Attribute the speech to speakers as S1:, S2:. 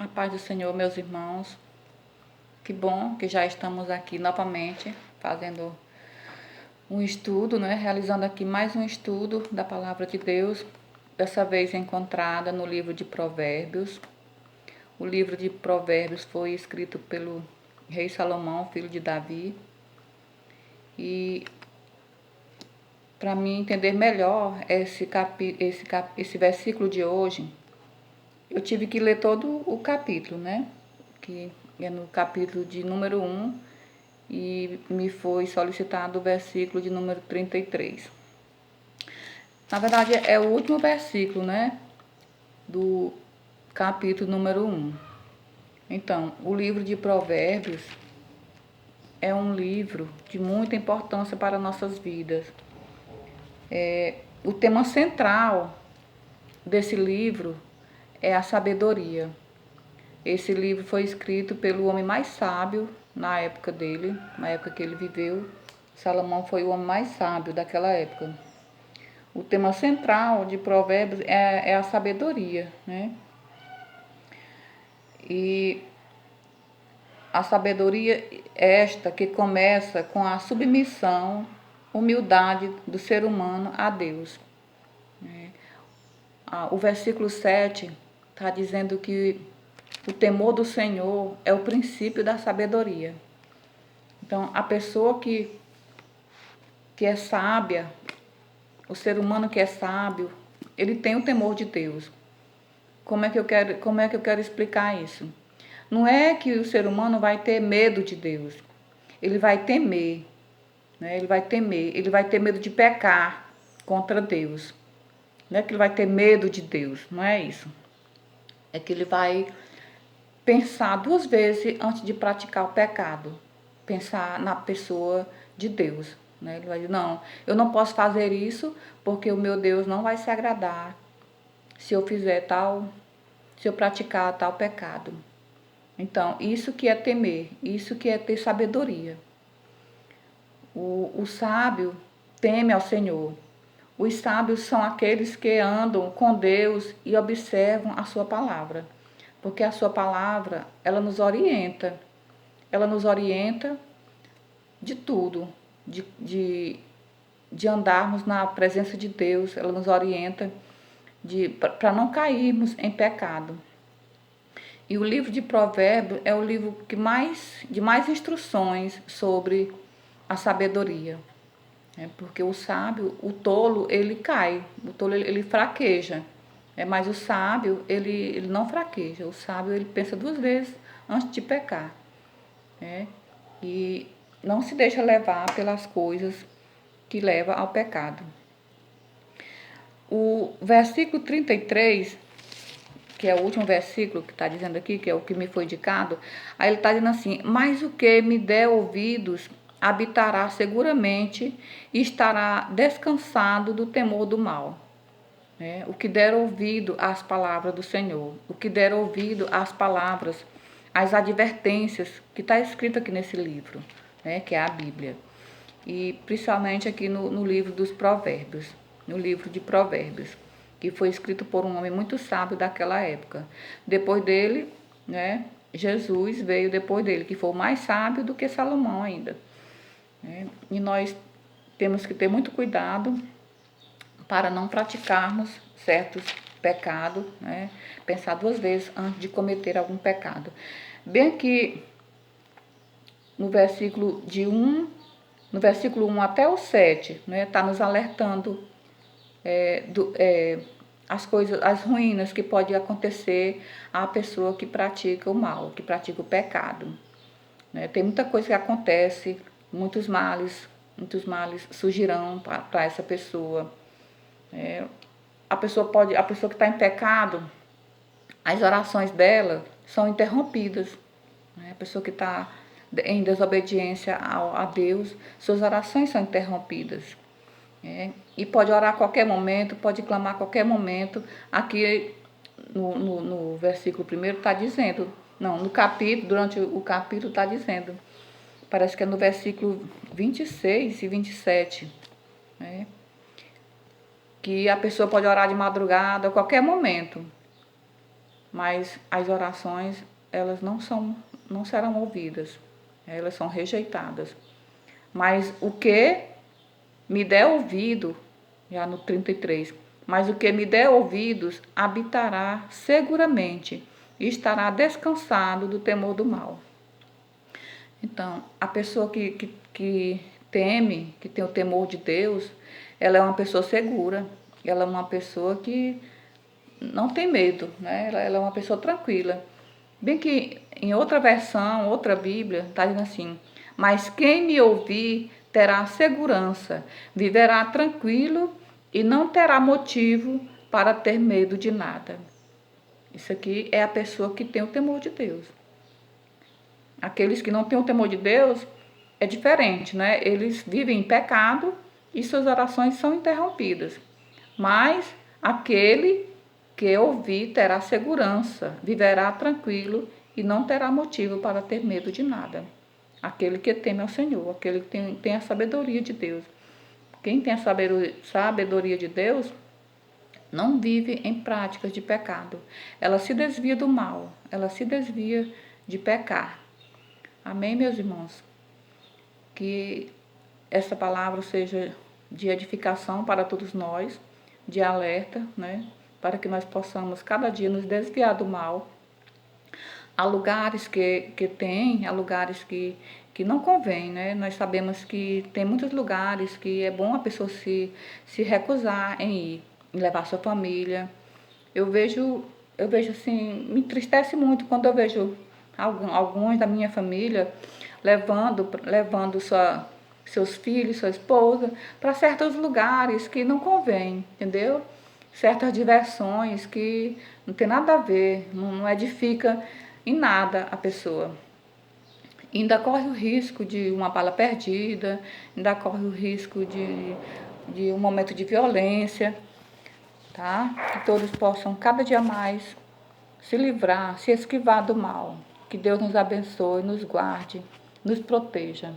S1: A paz do Senhor, meus irmãos. Que bom que já estamos aqui novamente fazendo um estudo, né? Realizando aqui mais um estudo da Palavra de Deus, dessa vez encontrada no livro de Provérbios. O livro de Provérbios foi escrito pelo rei Salomão, filho de Davi. E para mim entender melhor esse versículo de hoje, eu tive que ler todo o capítulo, né? Que é no capítulo de número 1 e me foi solicitado o versículo de número 33. Na verdade, é o último versículo, né? Do capítulo número 1. Então, o livro de Provérbios é um livro de muita importância para nossas vidas. O tema central desse livro é a sabedoria. Esse livro foi escrito pelo homem mais sábio na época dele, na época que ele viveu. Salomão foi o homem mais sábio daquela época. O tema central de Provérbios é a sabedoria, né? E a sabedoria é esta que começa com a submissão, humildade do ser humano a Deus. O versículo 7 está dizendo que o temor do Senhor é o princípio da sabedoria. Então, a pessoa que é sábia, o ser humano que é sábio, ele tem o temor de Deus. Como é que eu quero explicar isso? Não é que o ser humano vai ter medo de Deus. Ele vai temer, né? Ele vai ter medo de pecar contra Deus. Não é que ele vai ter medo de Deus, não é isso. É que ele vai pensar 2 vezes antes de praticar o pecado. Pensar na pessoa de Deus, né? Ele vai dizer, não, eu não posso fazer isso porque o meu Deus não vai se agradar se eu praticar tal pecado. Então, isso que é temer, isso que é ter sabedoria. O sábio teme ao Senhor. Os sábios são aqueles que andam com Deus e observam a sua palavra. Porque a sua palavra, ela nos orienta. Ela nos orienta de tudo, de andarmos na presença de Deus. Ela nos orienta para não cairmos em pecado. E o livro de Provérbios é o livro de mais instruções sobre a sabedoria. Porque o sábio, o tolo, ele cai, o tolo ele fraqueja. Mas o sábio, ele não fraqueja. O sábio, ele pensa 2 vezes antes de pecar. E não se deixa levar pelas coisas que levam ao pecado. O versículo 33, que é o último versículo que está dizendo aqui, que é o que me foi indicado, aí ele está dizendo assim, mas o que me der ouvidos habitará seguramente e estará descansado do temor do mal. O que der ouvido às palavras do Senhor, o que der ouvido às palavras, às advertências que está escrito aqui nesse livro, que é a Bíblia. E principalmente aqui no livro dos Provérbios, no livro de Provérbios, que foi escrito por um homem muito sábio daquela época. Depois dele, Jesus veio depois dele, que foi o mais sábio do que Salomão ainda. E nós temos que ter muito cuidado para não praticarmos certos pecados, pensar 2 vezes antes de cometer algum pecado. Bem aqui no versículo 1 até o 7, está nos alertando as ruínas que pode acontecer à pessoa que pratica o mal, que pratica o pecado. Tem muita coisa que acontece, muitos males surgirão para essa pessoa. A pessoa que está em pecado, as orações dela são interrompidas. A pessoa que está em desobediência a Deus, suas orações são interrompidas. E pode orar a qualquer momento, pode clamar a qualquer momento. Aqui no versículo 1 está dizendo, durante o capítulo está dizendo, parece que é no versículo 26 e 27, que a pessoa pode orar de madrugada a qualquer momento. mas as orações, elas não serão ouvidas, elas são rejeitadas. Mas o que me der ouvido, já no 33, mas o que me der ouvidos habitará seguramente e estará descansado do temor do mal. Então, a pessoa que teme, que tem o temor de Deus, ela é uma pessoa segura, ela é uma pessoa que não tem medo, né? Ela é uma pessoa tranquila. Bem que em outra versão, outra Bíblia, está dizendo assim: mas quem me ouvir terá segurança, viverá tranquilo e não terá motivo para ter medo de nada. Isso aqui é a pessoa que tem o temor de Deus. Aqueles que não têm o temor de Deus é diferente, né? Eles vivem em pecado e suas orações são interrompidas. Mas aquele que ouvir terá segurança, viverá tranquilo e não terá motivo para ter medo de nada. Aquele que teme ao Senhor, aquele que tem a sabedoria de Deus. Quem tem a sabedoria de Deus não vive em práticas de pecado. Ela se desvia do mal, ela se desvia de pecar. Amém, meus irmãos? Que essa palavra seja de edificação para todos nós, de alerta, né? Para que nós possamos cada dia nos desviar do mal. Há lugares há lugares que não convém, né? Nós sabemos que tem muitos lugares que é bom a pessoa se recusar em ir, em levar sua família. Eu vejo assim, me entristece muito quando eu vejo alguns da minha família levando seus filhos, sua esposa, para certos lugares que não convém, entendeu? Certas diversões que não tem nada a ver, não edifica em nada a pessoa. Ainda corre o risco de uma bala perdida, ainda corre o risco de um momento de violência, tá? Que todos possam cada dia mais se livrar, se esquivar do mal. Que Deus nos abençoe, nos guarde, nos proteja.